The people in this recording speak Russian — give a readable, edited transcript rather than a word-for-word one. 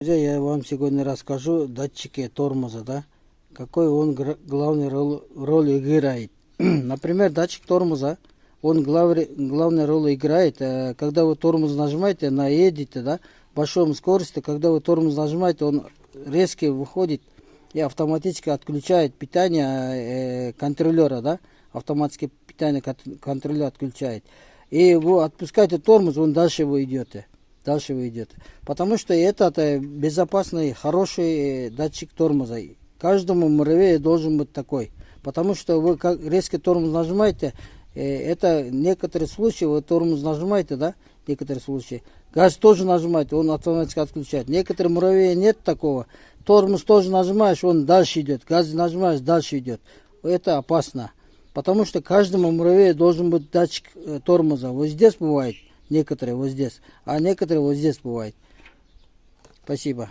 Друзья, я вам сегодня расскажу о датчике тормоза, да, какой он главную роль играет. Например, датчик тормоза, он главную роль играет, когда вы тормоз нажимаете, едете, да, большой скорости, когда вы тормоз нажимаете, он резко выходит и автоматически отключает питание контроллера, да, автоматически питание контроллера отключает. И вы отпускаете тормоз, он дальше вы идете. Дальше вы идете. Потому что это безопасный, хороший датчик тормоза. Каждому муравею должен быть такой. Потому что вы как резко тормоз нажимаете, это некоторые случаи, вы тормоз нажимаете, да, некоторые случаи. Газ тоже нажимаете, он автоматически отключает. Некоторые муравеи нет такого. Тормоз тоже нажимаешь, он дальше идет. Газ нажимаешь, дальше идет. Это опасно. Потому что каждому муравею должен быть датчик тормоза. Вот здесь бывает. Некоторые вот здесь, а некоторые вот здесь бывает. Спасибо.